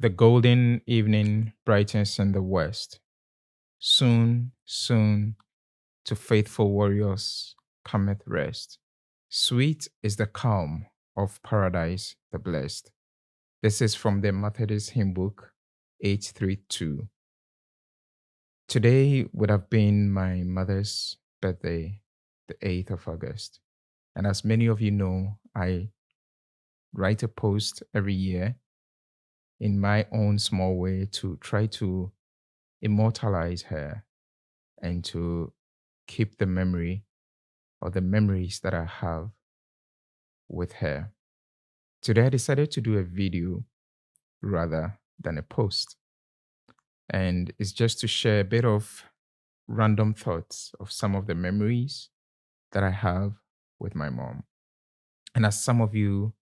The golden evening brightens in the west. Soon, soon, to faithful warriors cometh rest. Sweet is the calm of paradise the blessed. This is from the Methodist Hymn Book 832. Today would have been my mother's birthday, the 8th of August. And as many of you know, I write a post every year in my own small way to try to immortalize her and to keep the memory or the memories that I have with her. Today, I decided to do a video rather than a post. And it's just to share a bit of random thoughts of some of the memories that I have with my mom. And as some of you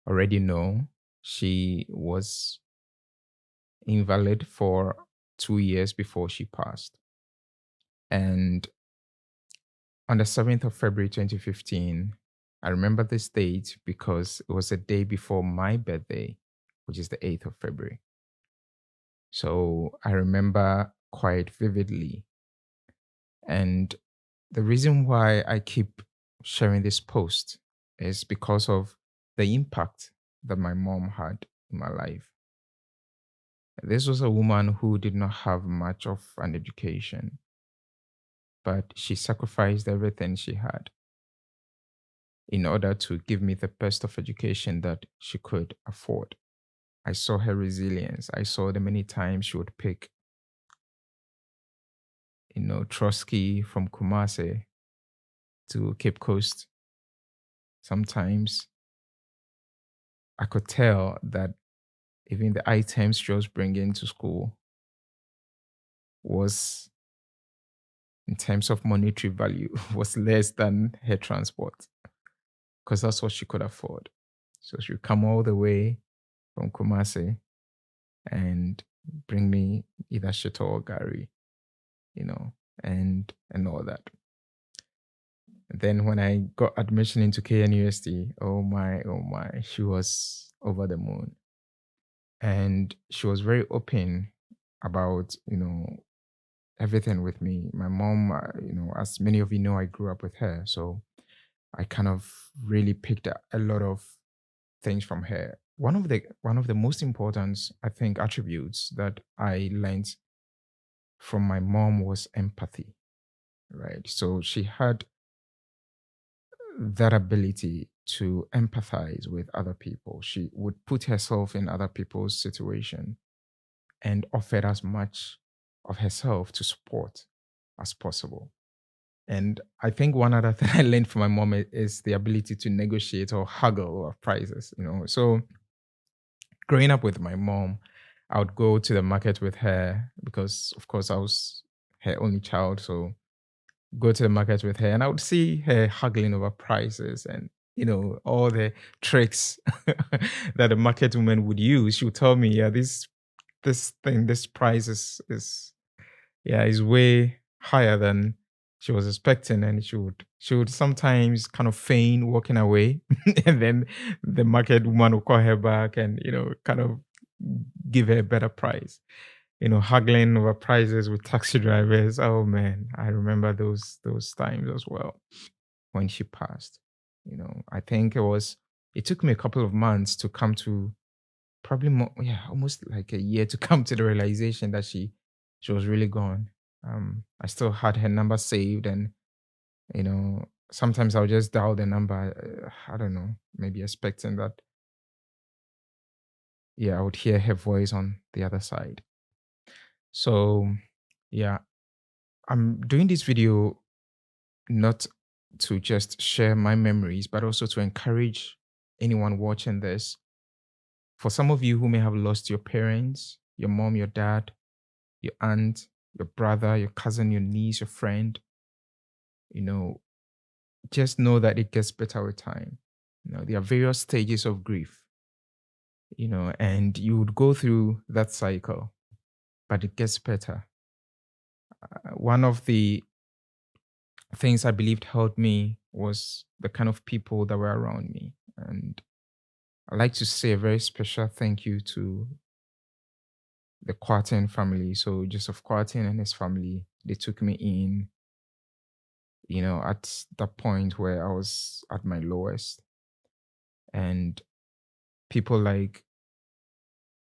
already know, she was invalid for 2 years before she passed. And on the 7th of February 2015, I remember this date because it was a day before my birthday, which is the 8th of February. So I remember quite vividly. And the reason why I keep sharing this post is because of the impact that my mom had in my life. This was a woman who did not have much of an education, but she sacrificed everything she had in order to give me the best of education that she could afford. I saw her resilience. I saw the many times she would pick, Trotsky from Kumasi to Cape Coast. Sometimes I could tell that even the items she was bringing to school was, in terms of monetary value, was less than her transport because that's what she could afford. So she would come all the way from Kumasi and bring me either shito or gari, and all that. Then when I got admission into KNUST, oh my, she was over the moon. And she was very open about, everything with me. My mom, as many of you know, I grew up with her. So I kind of really picked a lot of things from her. One of the most important, I think, attributes that I learned from my mom was empathy, right? So she had that ability to empathize with other people. She would put herself in other people's situation and offered as much of herself to support as possible. And I think one other thing I learned from my mom is the ability to negotiate or haggle over prices. So growing up with my mom, I would go to the market with her because, of course, I was her only child. So go to the market with her and I would see her haggling over prices and all the tricks that the market woman would use. She would tell me, yeah, this price is yeah, is way higher than she was expecting. And she would sometimes kind of feign walking away. And then the market woman would call her back and, kind of give her a better price. Haggling over prices with taxi drivers. Oh man, I remember those times as well when she passed. I think it took me a couple of months to come to, probably more, yeah, almost like a year to come to the realization that she was really gone. I still had her number saved, and sometimes I'll just dial the number. I don't know, maybe expecting that, yeah, I would hear her voice on the other side. So, yeah, I'm doing this video not to just share my memories, but also to encourage anyone watching this. For some of you who may have lost your parents, your mom, your dad, your aunt, your brother, your cousin, your niece, your friend, you know, just know that it gets better with time. There are various stages of grief, and you would go through that cycle, but it gets better. One of the things I believed helped me was the kind of people that were around me. And I'd like to say a very special thank you to the Quartin family. So Joseph Quartin and his family, they took me in, at the point where I was at my lowest. And people like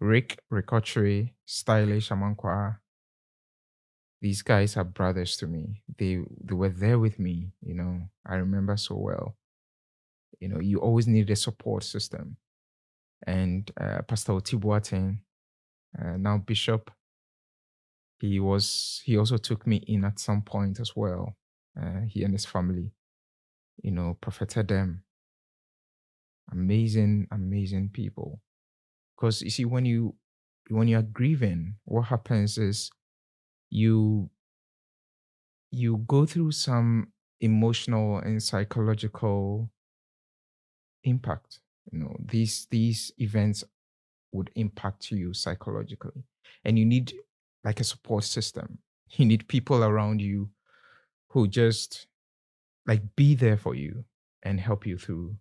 Rick Ricochere, Stylish Amankwa, these guys are brothers to me. They were there with me, I remember so well. You always need a support system. And Pastor Otibuaten, now Bishop, he also took me in at some point as well. He and his family, propheted them. Amazing, amazing people. Because you see, when you are grieving, what happens is you you go through some emotional and psychological impact. These events would impact you psychologically, and you need like a support system. You need people around you who just like be there for you and help you through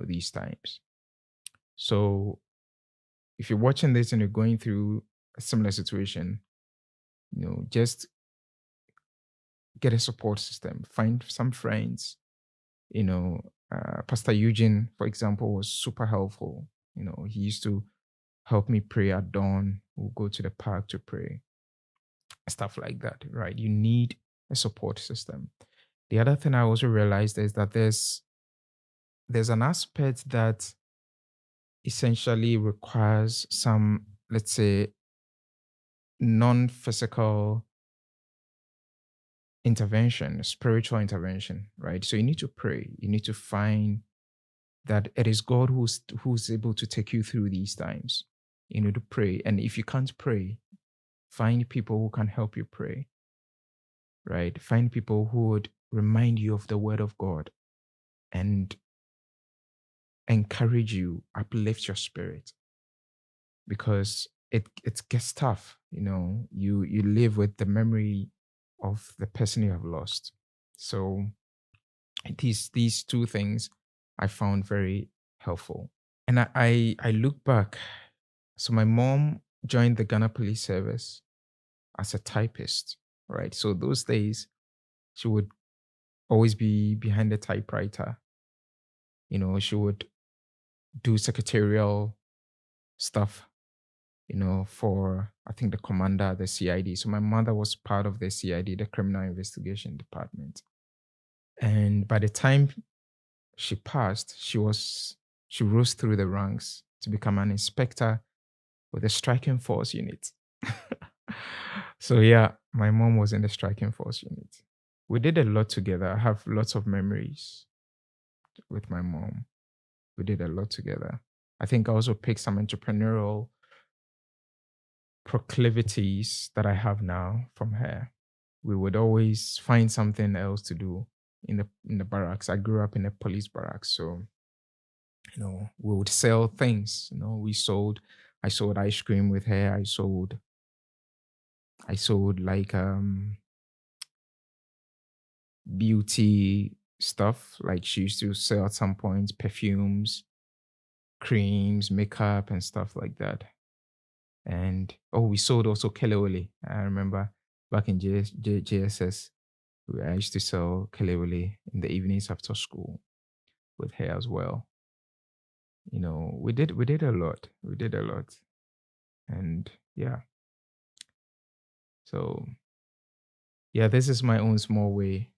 these times. So if you're watching this and you're going through a similar situation, just get a support system, find some friends. Pastor Eugene, for example, was super helpful. He used to help me pray at dawn. We'll go to the park to pray, stuff like that, right? You need a support system. The other thing I also realized is that there's an aspect that essentially requires some, let's say, non-physical intervention, spiritual intervention, right? So you need to pray. You need to find that it is God who's able to take you through these times. You need to pray. And if you can't pray, find people who can help you pray, right? Find people who would remind you of the word of God and encourage you, uplift your spirit, because it gets tough. You live with the memory of the person you have lost. So these two things I found very helpful. And I look back. So my mom joined the Ghana Police Service as a typist, right? So those days she would always be behind the typewriter. She would do secretarial stuff, for I think the commander, the CID. So my mother was part of the CID, the Criminal Investigation Department. And by the time she passed, she rose through the ranks to become an inspector with the striking force unit. So yeah, my mom was in the striking force unit. We did a lot together. I have lots of memories with my mom. We did a lot together. I think I also picked some entrepreneurial proclivities that I have now from her. We would always find something else to do in the barracks. I grew up in a police barracks, so we would sell things. I sold ice cream with her. I sold like beauty stuff. Like she used to sell at some point perfumes, creams, makeup, and stuff like that. And we sold also kelewele. I remember back in JSS, I used to sell kelewele in the evenings after school with her as well. We did a lot. We did a lot. And yeah. So yeah, this is my own small way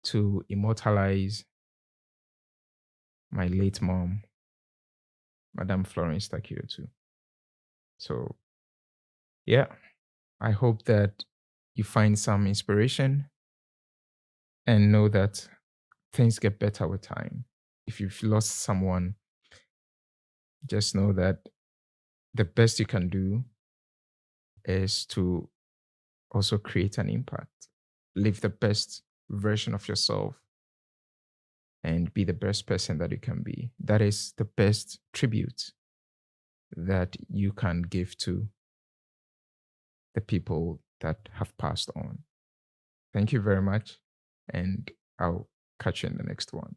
to immortalize my late mom, Madame Florence Takio too. So yeah, I hope that you find some inspiration and know that things get better with time. If you've lost someone, just know that the best you can do is to also create an impact. Live the best version of yourself and be the best person that you can be. That is the best tribute that you can give to the people that have passed on. Thank you very much, and I'll catch you in the next one.